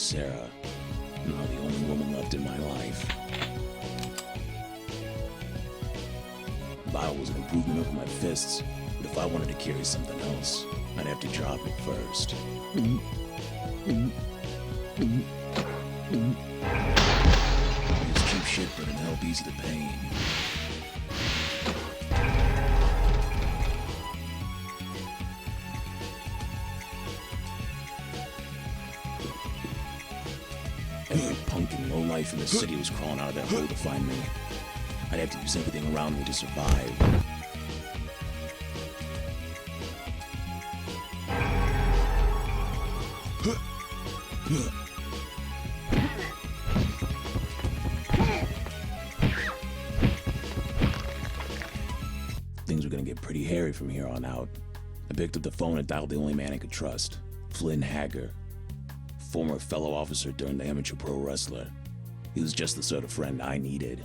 Sarah, now the only woman left in my life. Bile was an improvement over my fists, but if I wanted to carry something else, I'd have to drop it first. It's cheap shit, but it'll help ease the pain. Every punk and lowlife in the city was crawling out of that hole to find me. I'd have to use everything around me to survive. Things were gonna get pretty hairy from here on out. I picked up the phone and dialed the only man I could trust, Flynn Hager, former fellow officer turned amateur pro wrestler. He was just the sort of friend I needed.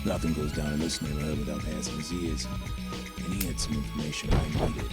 Nothing goes down in this neighborhood without passing his ears, and he had some information I needed.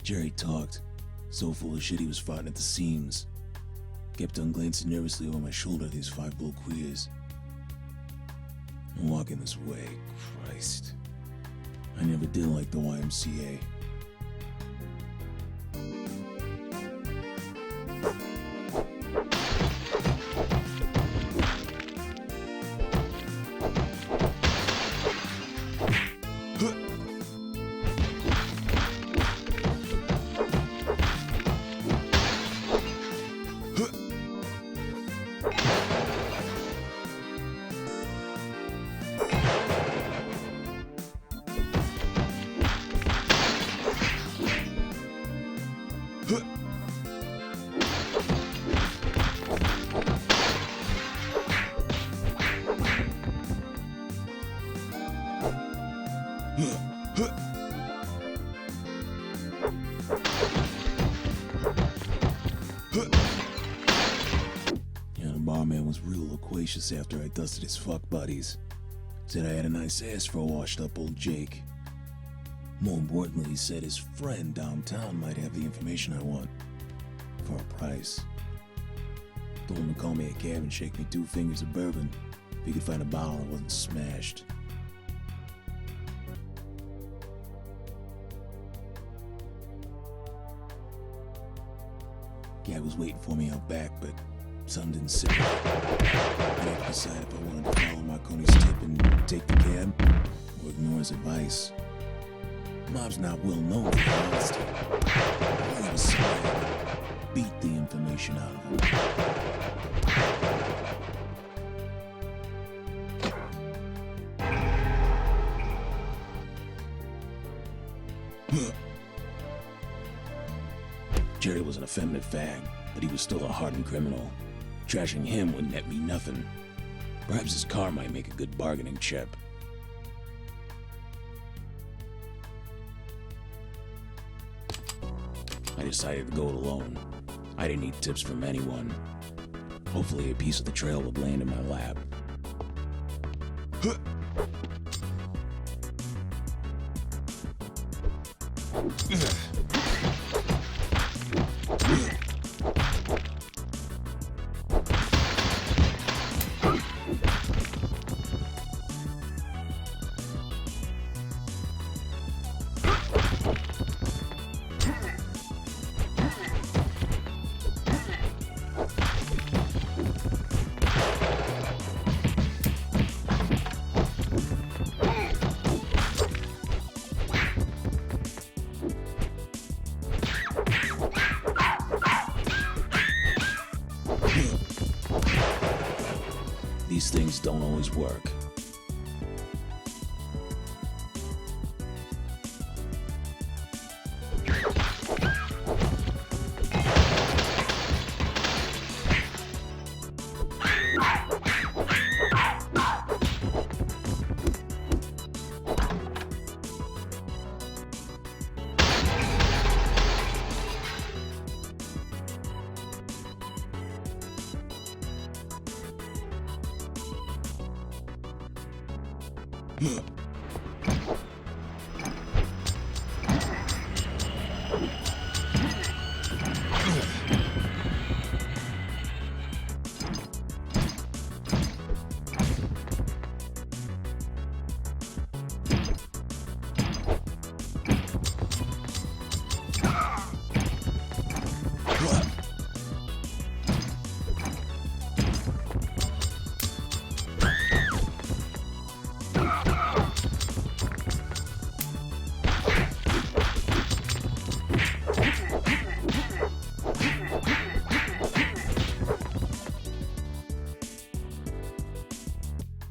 Jerry talked, so full of shit he was farting at the seams. Kept on glancing nervously over my shoulder at these 5 bull queers. I'm walking this way, Christ. I never did like the YMCA. The barman was real loquacious after I dusted his fuck buddies. Said I had a nice ass for a washed up old Jake. More importantly, he said his friend downtown might have the information I want. For a price. Told him to call me a cab and shake me 2 fingers of bourbon if he could find a bottle that wasn't smashed. Cab was waiting for me out back, but something didn't sit right. I had to decide if I wanted to follow Marconi's tip and take the cab, or ignore his advice. Mob's not well known for honesty. All he was saying, beat the information out of him. Jerry was an effeminate fag, but he was still a hardened criminal. Trashing him would net me nothing. Perhaps his car might make a good bargaining chip. I decided to go it alone. I didn't need tips from anyone. Hopefully a piece of the trail would land in my lap. These things don't always work.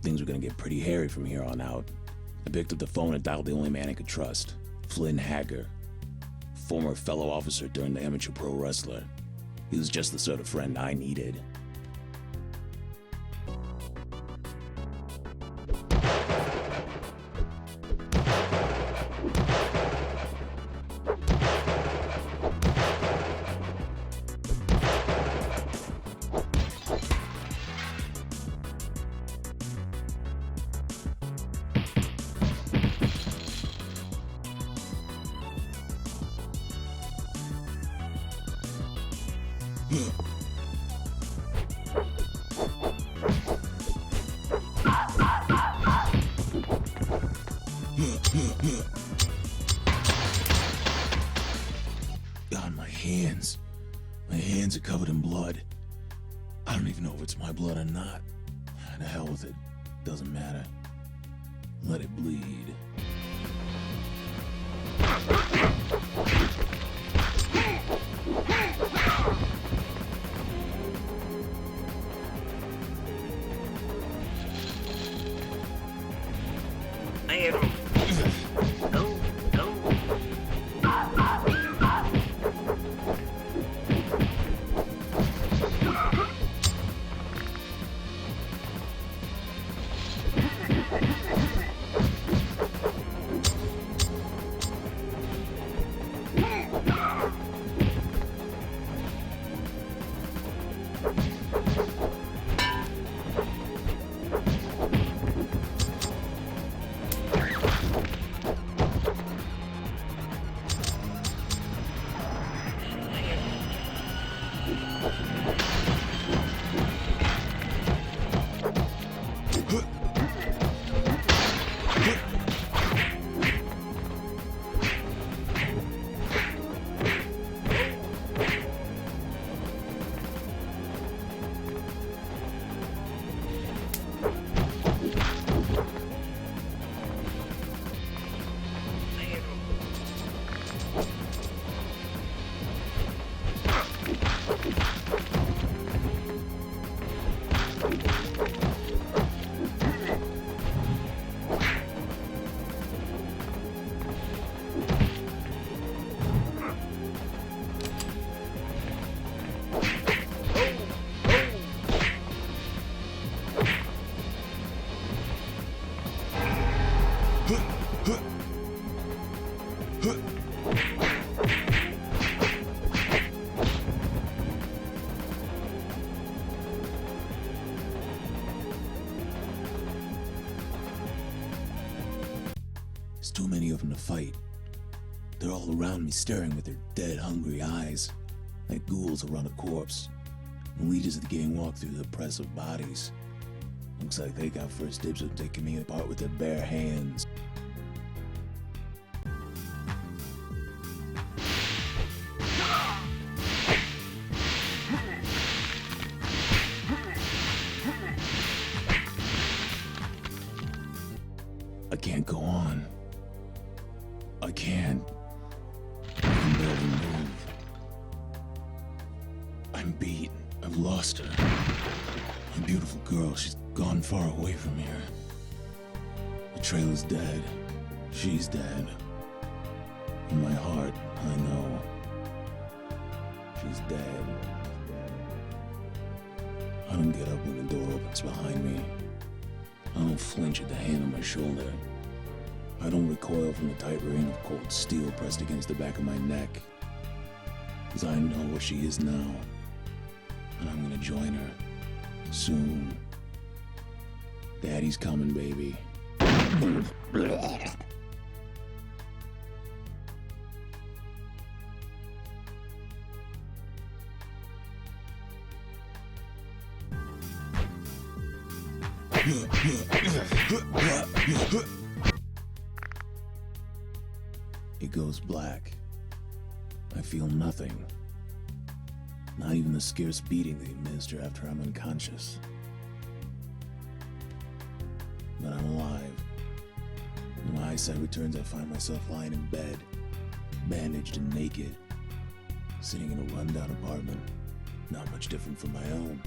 Things were gonna get pretty hairy from here on out. I picked up the phone and dialed the only man I could trust, Flynn Hager, former fellow officer turned amateur pro wrestler. He was just the sort of friend I needed. God, my hands. My hands are covered in blood. I don't even know if it's my blood or not. The hell with it. Doesn't matter. Let it bleed. There's too many of them to fight. They're all around me, staring with their dead, hungry eyes, like ghouls around a corpse. The leaders of the gang walk through the press of bodies. Looks like they got first dibs on taking me apart with their bare hands. I can't go on. I can't. I can barely move. I'm beat. I've lost her. A beautiful girl. She's gone far away from here. The trailer's dead. She's dead. In my heart, I know. She's dead. I don't get up when the door opens behind me. I don't flinch at the hand on my shoulder. I don't recoil from the tight rein of cold steel pressed against the back of my neck. Because I know where she is now. And I'm gonna join her. Soon. Daddy's coming, baby. It goes black. I feel nothing. Not even the scarce beating they administer after I'm unconscious. But I'm alive. When my eyesight returns, I find myself lying in bed, bandaged and naked, sitting in a rundown apartment, not much different from my own.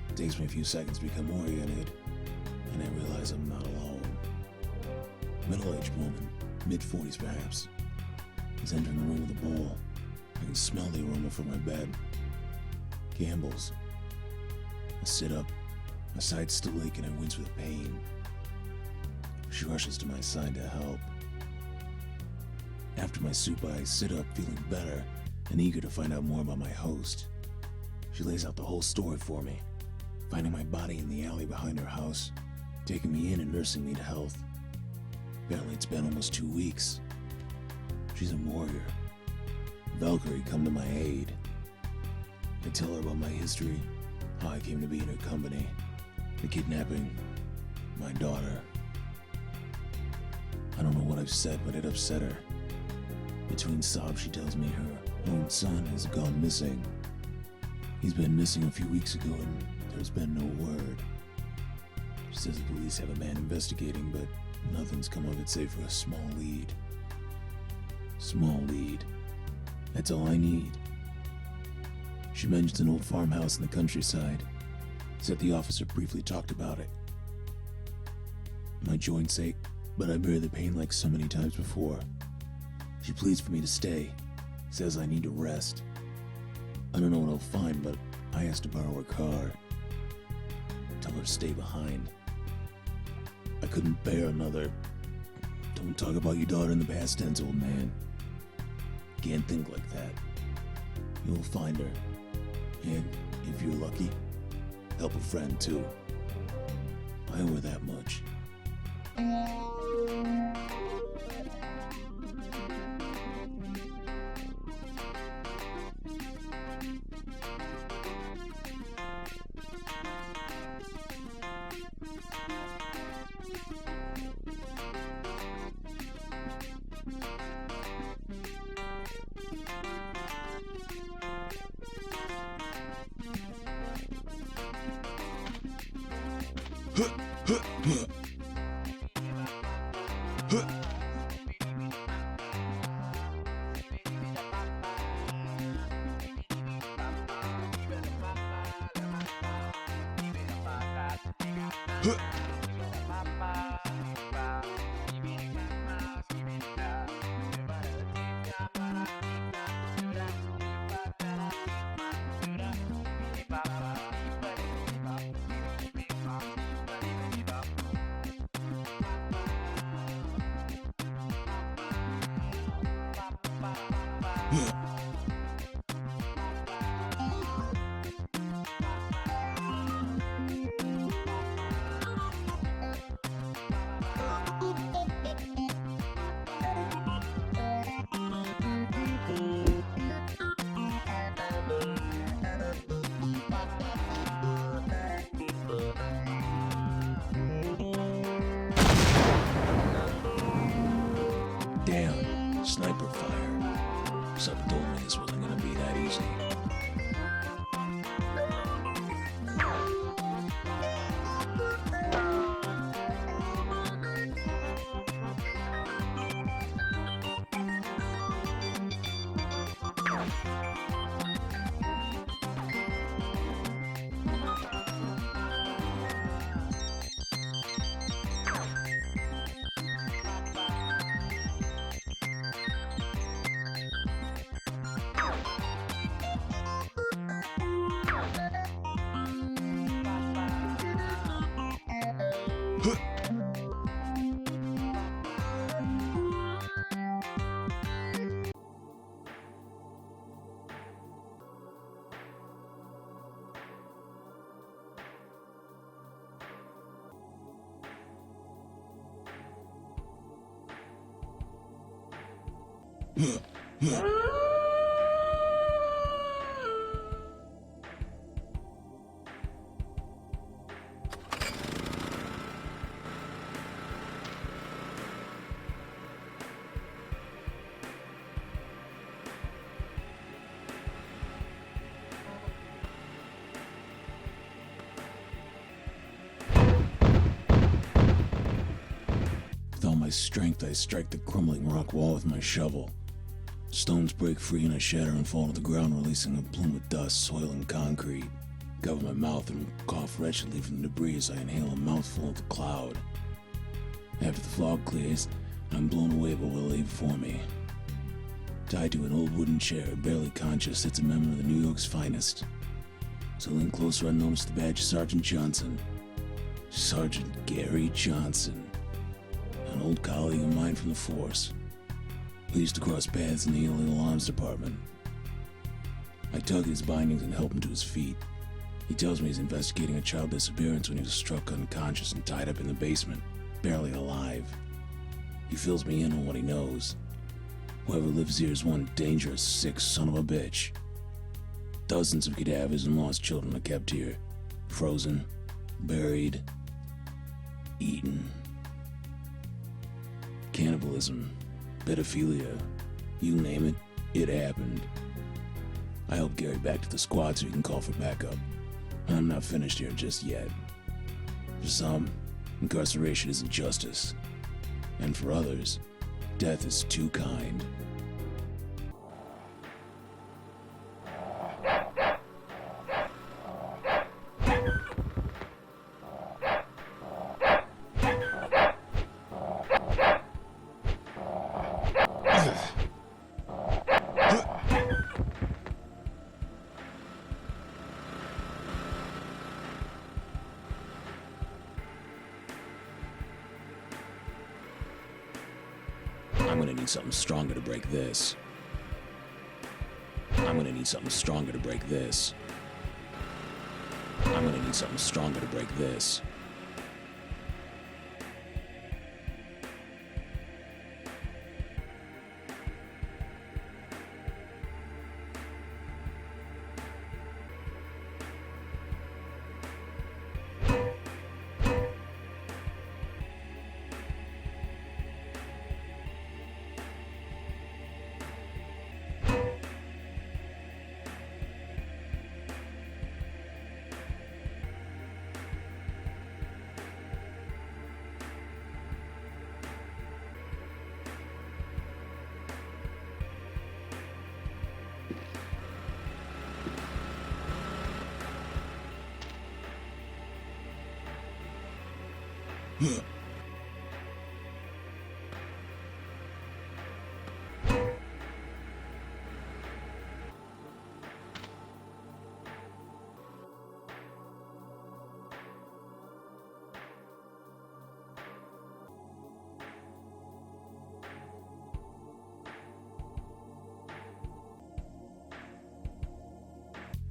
It takes me a few seconds to become oriented, and I realize I'm not alone. Middle-aged woman, mid-40s perhaps, is entering the room with a bowl. I can smell the aroma from my bed. Gambles. I sit up, my sides still ache and I wince with pain. She rushes to my side to help. After my soup, I sit up feeling better and eager to find out more about my host. She lays out the whole story for me, finding my body in the alley behind her house, taking me in and nursing me to health. Apparently it's been almost 2 weeks. She's a warrior. Valkyrie come to my aid. I tell her about my history, how I came to be in her company, the kidnapping, my daughter. I don't know what I've said, but it upset her. Between sobs, she tells me her own son has gone missing. He's been missing a few weeks ago and there's been no word. She says the police have a man investigating, but nothing's come of it save for a small lead. Small lead. That's all I need. She mentions an old farmhouse in the countryside. Said the officer briefly talked about it. My joints ache, but I bear the pain like so many times before. She pleads for me to stay. Says I need to rest. I don't know what I'll find, but I asked to borrow her car. Tell her to stay behind. I couldn't bear another. Don't talk about your daughter in the past tense, old man. Can't think like that. You'll find her. And if you're lucky, help a friend too. I owe her that much. Something told me this wasn't gonna be that easy. With all my strength, I strike the crumbling rock wall with my shovel. Stones break free and I shatter and fall to the ground, releasing a plume of dust, soil, and concrete. Cover my mouth and cough wretchedly from the debris as I inhale a mouthful of the cloud. After the fog clears, I'm blown away by what lay before me. Tied to an old wooden chair, barely conscious, sits a member of the New York's finest. As I lean closer, I notice the badge of Sergeant Johnson. Sergeant Gary Johnson. An old colleague of mine from the force. We used to cross paths in the illegal arms department. I tug at his bindings and help him to his feet. He tells me he's investigating a child disappearance when he was struck unconscious and tied up in the basement, barely alive. He fills me in on what he knows. Whoever lives here is one dangerous, sick son of a bitch. Dozens of cadavers and lost children are kept here. Frozen, buried, eaten. Cannibalism, pedophilia, you name it, it happened. I helped Gary back to the squad so he can call for backup. I'm not finished here just yet. For some, incarceration isn't justice. And for others, death is too kind. I'm gonna need something stronger to break this. I'm gonna need something stronger to break this. I'm gonna need something stronger to break this.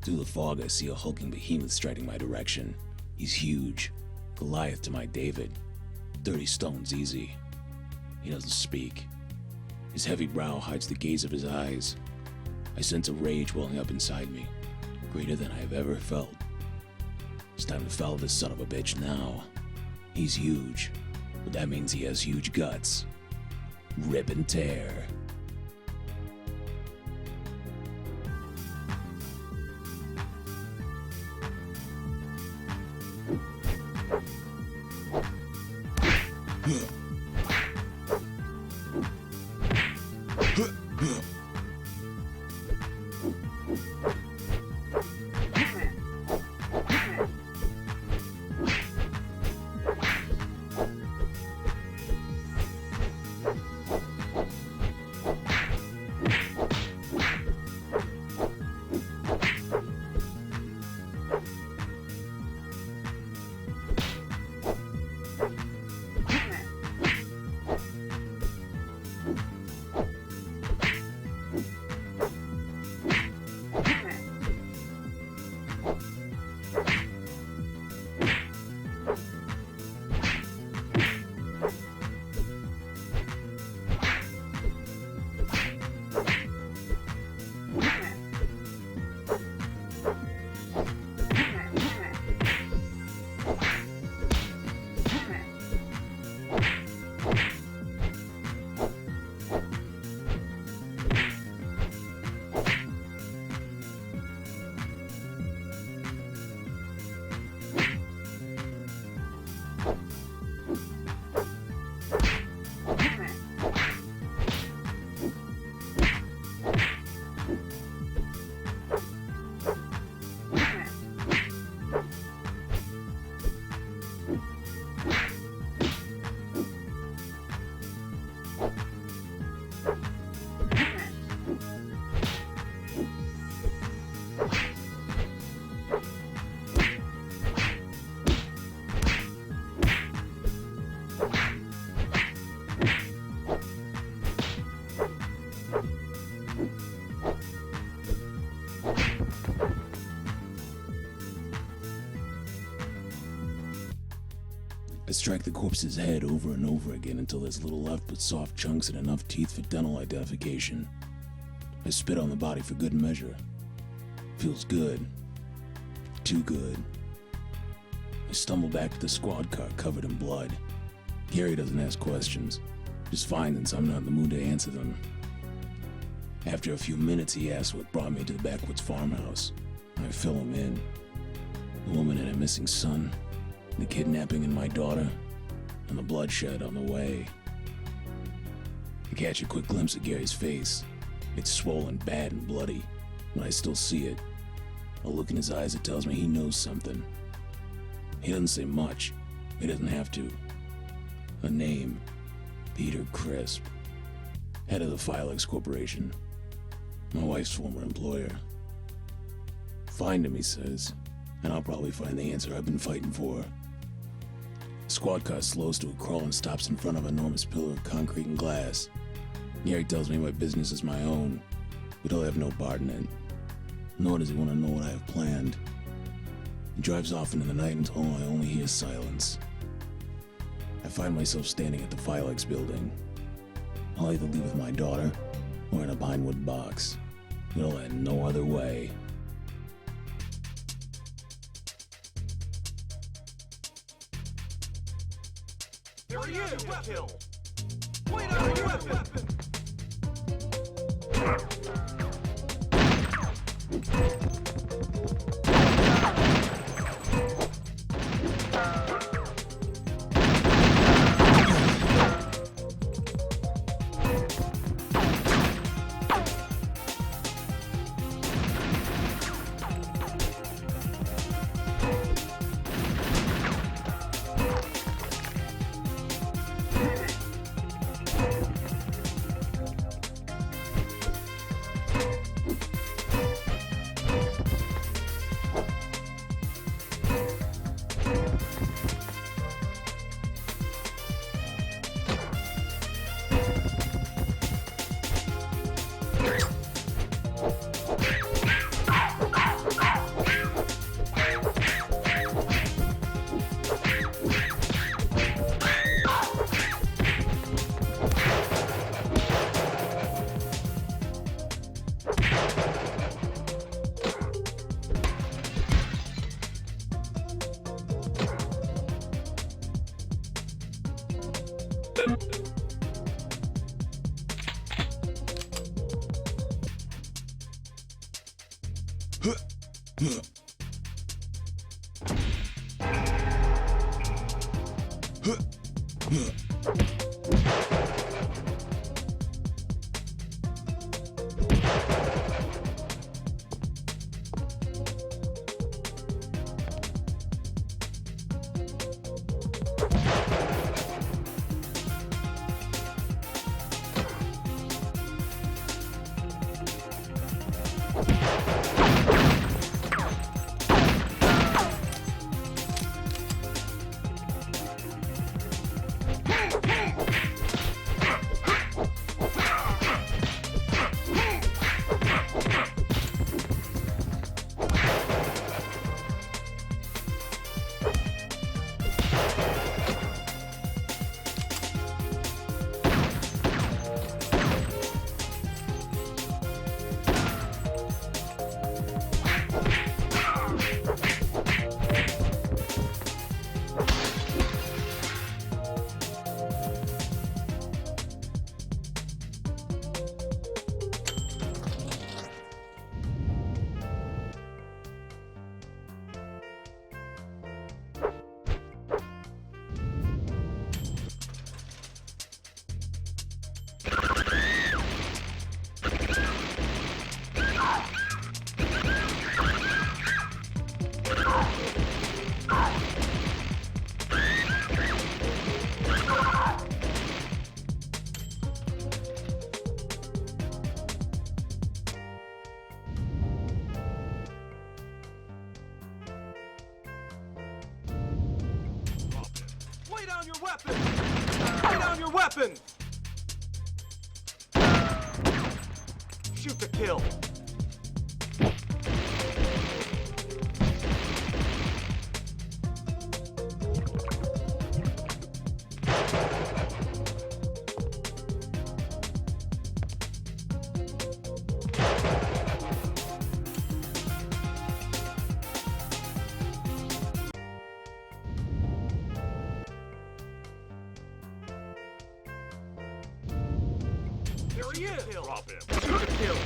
Through the fog, I see a hulking behemoth striding my direction. He's huge. Goliath to my David. 30 stones easy. He doesn't speak. His heavy brow hides the gaze of his eyes. I sense a rage welling up inside me, greater than I have ever felt. It's time to fell this son of a bitch now. He's huge, but that means he has huge guts. Rip and tear. I strike the corpse's head over and over again until there's little left but soft chunks and enough teeth for dental identification. I spit on the body for good measure. Feels good. Too good. I stumble back to the squad car covered in blood. Gary doesn't ask questions, just fine since I'm not in the mood to answer them. After a few minutes, he asks what brought me to the backwoods farmhouse. I fill him in. The woman and a missing son, the kidnapping and my daughter, and the bloodshed on the way. I catch a quick glimpse of Gary's face. It's swollen, bad, and bloody, but I still see it. A look in his eyes that tells me he knows something. He doesn't say much. He doesn't have to. A name. Peter Crisp. Head of the Phlx Corporation. My wife's former employer. Find him, he says, and I'll probably find the answer I've been fighting for. The squad car slows to a crawl and stops in front of an enormous pillar of concrete and glass. Gary tells me my business is my own, but he'll have no part in it. Nor does he want to know what I have planned. He drives off into the night until I only hear silence. I find myself standing at the Phlx building. I'll either leave with my daughter or in a pine wood box. It'll end no other way. There he is! Kill! Point out your weapon! Lay down your weapon! Lay down your weapon! Shoot to kill! There he is! Drop him! Shoot to kill!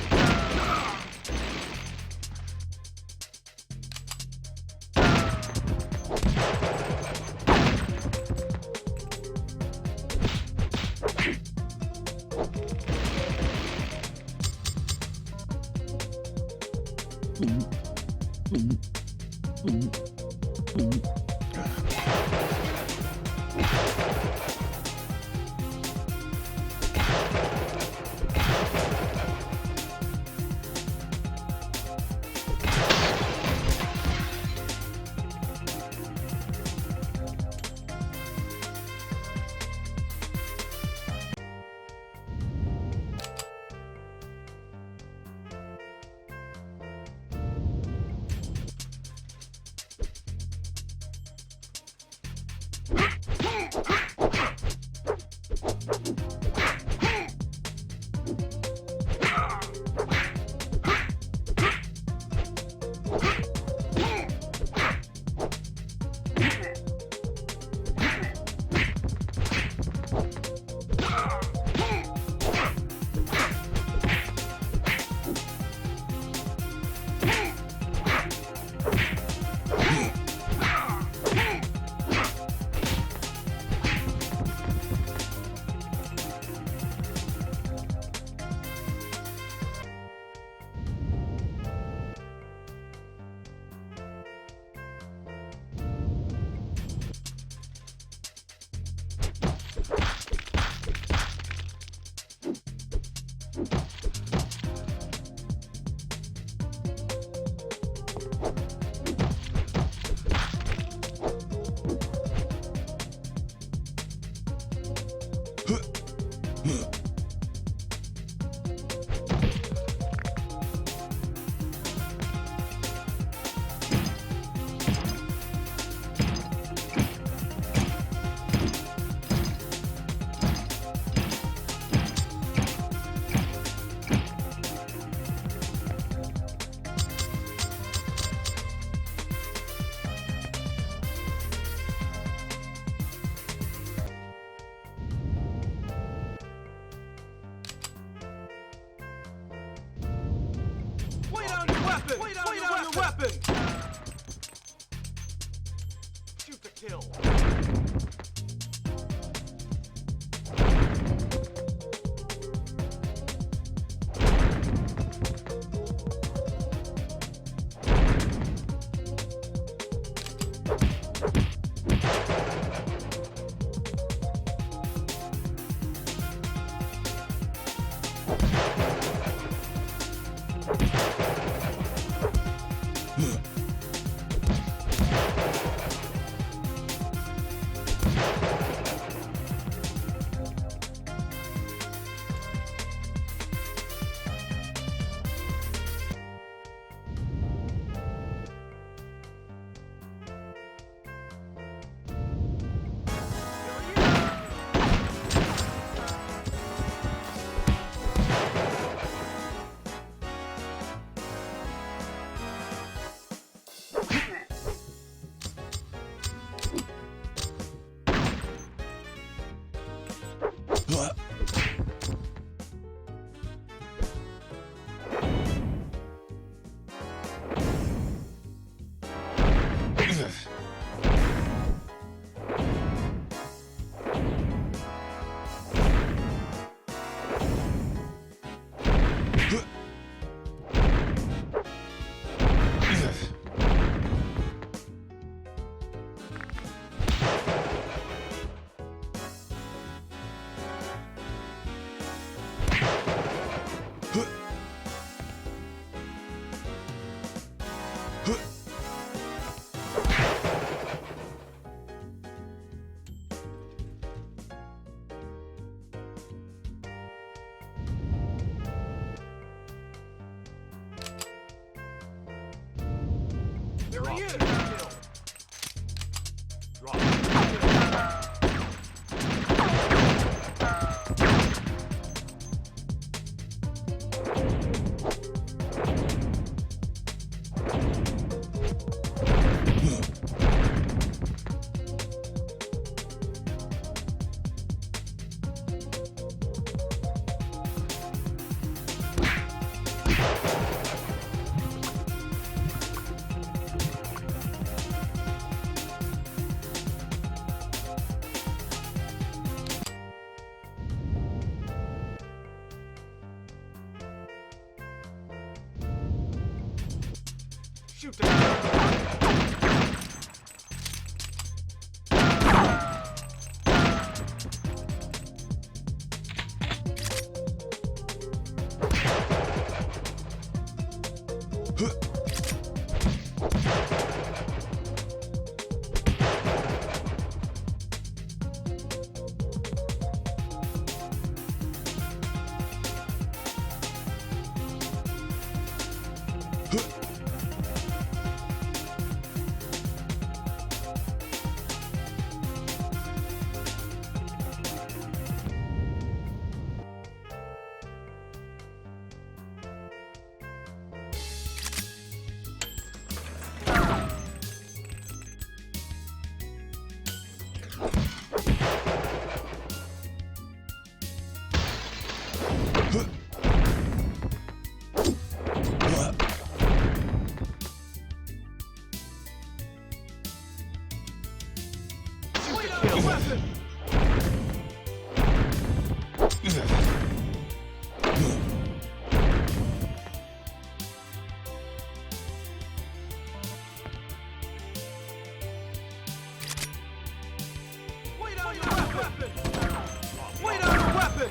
Lay down your weapon! Lay down your weapon! Shoot to kill! There he is! Drop. Shoot the weapon! Wait on your weapon! Wait on your weapon!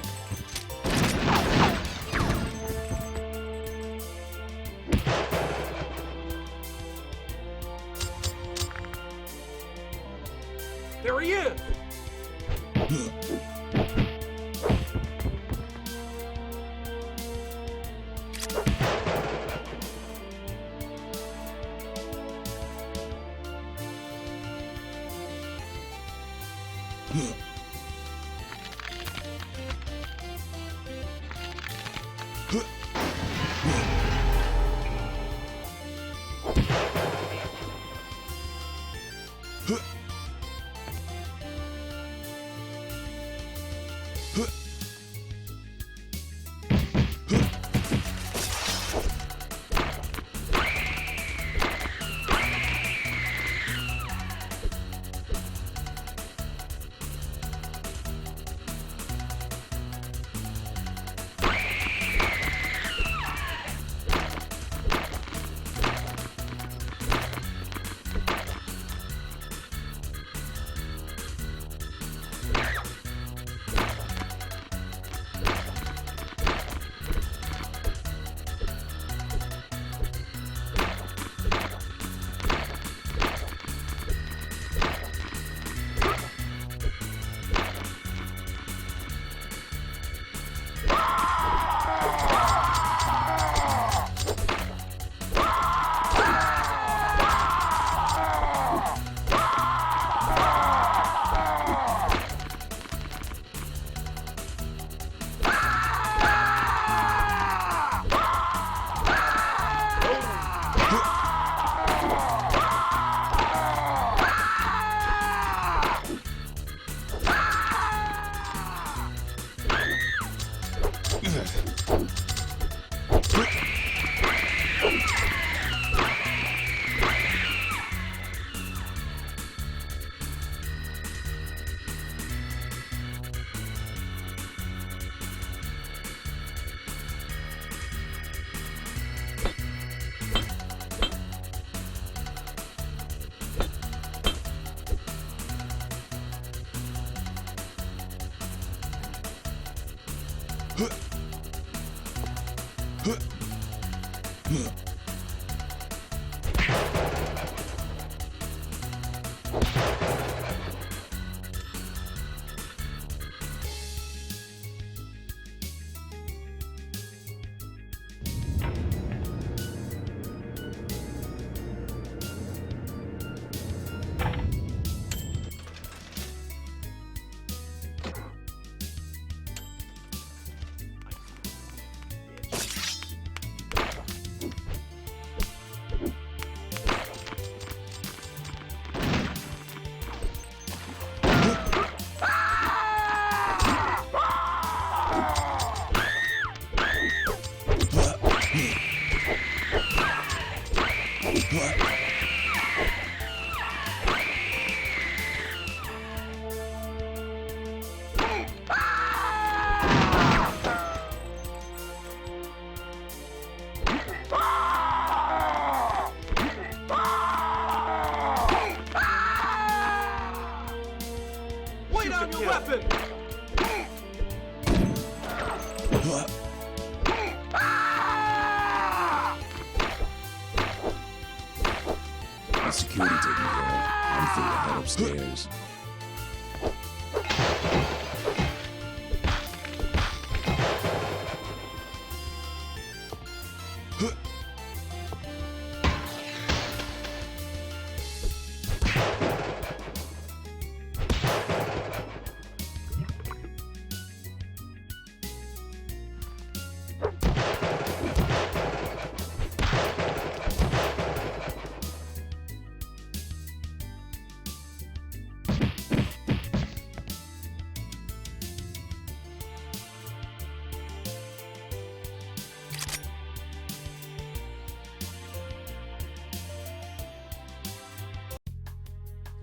There he is! Lay down your weapon! The security taken care of. I'm free to head upstairs.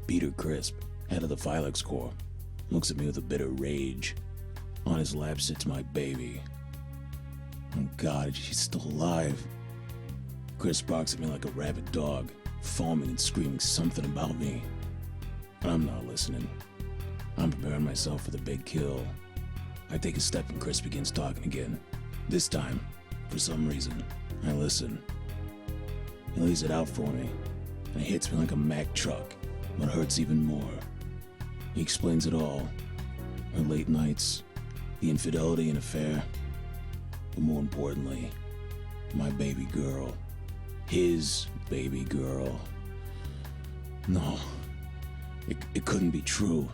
Peter Crisp, head of the Phlx Corp, looks at me with a bit of rage. On his lap sits my baby. Oh God, she's still alive. Crisp barks at me like a rabid dog, foaming and screaming something about me. But I'm not listening. I'm preparing myself for the big kill. I take a step and Crisp begins talking again. This time, for some reason, I listen. He lays it out for me, and it hits me like a Mack truck, but hurts even more. He explains it all. Our late nights, the infidelity and affair, but more importantly, my baby girl. His baby girl. No, it couldn't be true.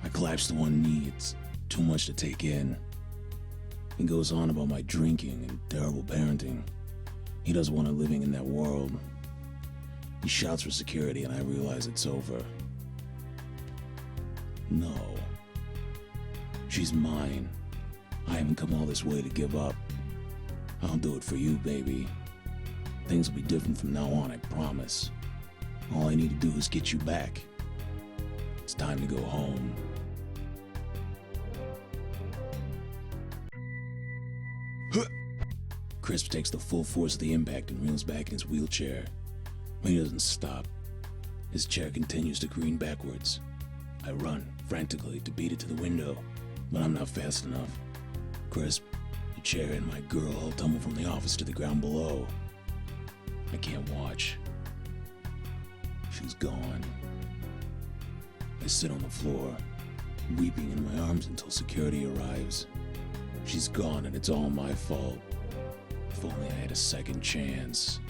I collapsed to one knee. It's too much to take in. He goes on about my drinking and terrible parenting. He doesn't want her living in that world. He shouts for security and I realize it's over. No. She's mine. I haven't come all this way to give up. I'll do it for you, baby. Things will be different from now on, I promise. All I need to do is get you back. It's time to go home. Crisp takes the full force of the impact and reels back in his wheelchair. But he doesn't stop. His chair continues to careen backwards. I run, frantically, to beat it to the window, but I'm not fast enough. Crisp, the chair, and my girl all tumble from the office to the ground below. I can't watch. She's gone. I sit on the floor, weeping in my arms until security arrives. She's gone and it's all my fault. If only I had a second chance.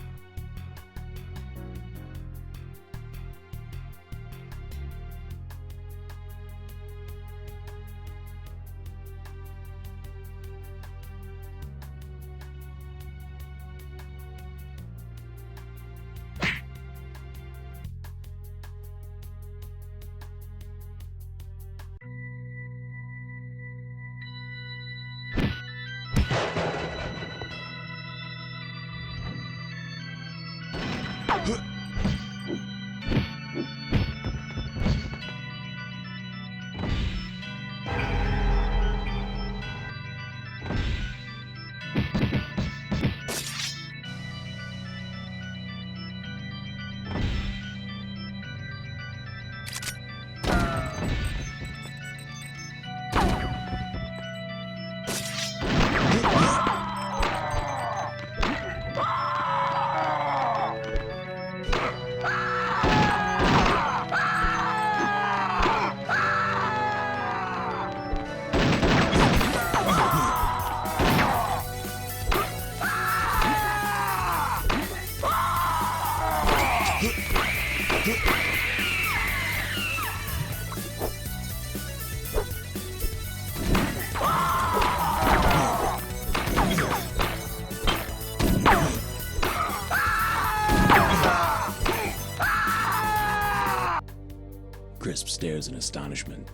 Crisp stares in astonishment.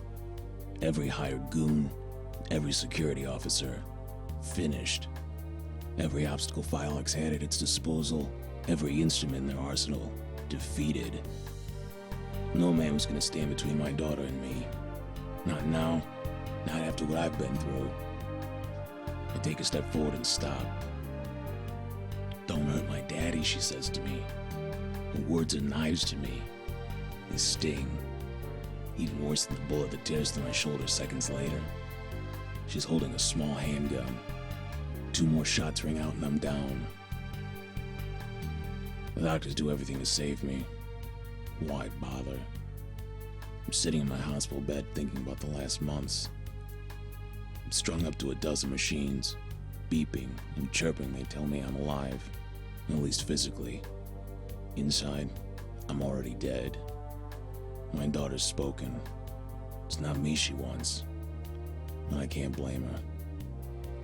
Every hired goon, every security officer, finished. Every obstacle Phlx had at its disposal, every instrument in their arsenal defeated. No man was gonna stand between my daughter and me. Not now, not after what I've been through. I take a step forward and stop. Don't hurt my daddy, she says to me. Her words are knives to me. They sting. Even worse than the bullet that tears through my shoulder seconds later. She's holding a small handgun. 2 more shots ring out and I'm down. The doctors do everything to save me. Why bother? I'm sitting in my hospital bed thinking about the last months. I'm strung up to a dozen machines. Beeping and chirping, they tell me I'm alive. At least physically. Inside, I'm already dead. My daughter's spoken. It's not me she wants. I can't blame her.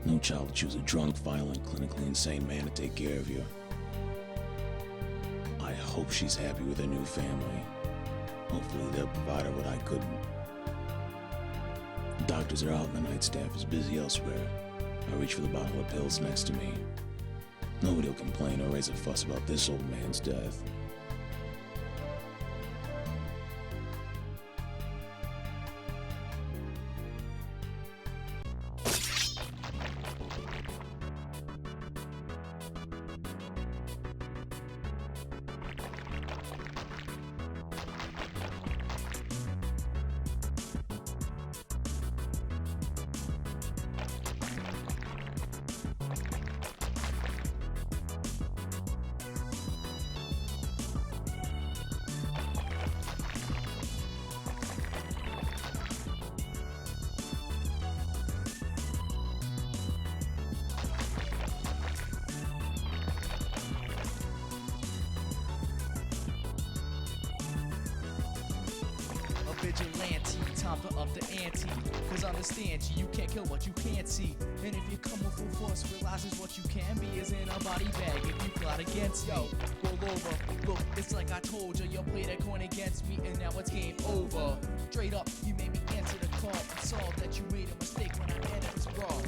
No child would choose a drunk, violent, clinically insane man to take care of you. I hope she's happy with her new family. Hopefully they'll provide her what I couldn't. The doctors are out and the night staff is busy elsewhere. I reach for the bottle of pills next to me. Nobody will complain or raise a fuss about this old man's death. Vigilante, time to up the ante. Cause understand you can't kill what you can't see. And if you come with full force, realizes what you can be is in a body bag if you plot against me. Roll over, look, it's like I told you, you played that coin against me and now it's game over. Straight up, you made me answer the call. I saw that you made a mistake when I had it was wrong.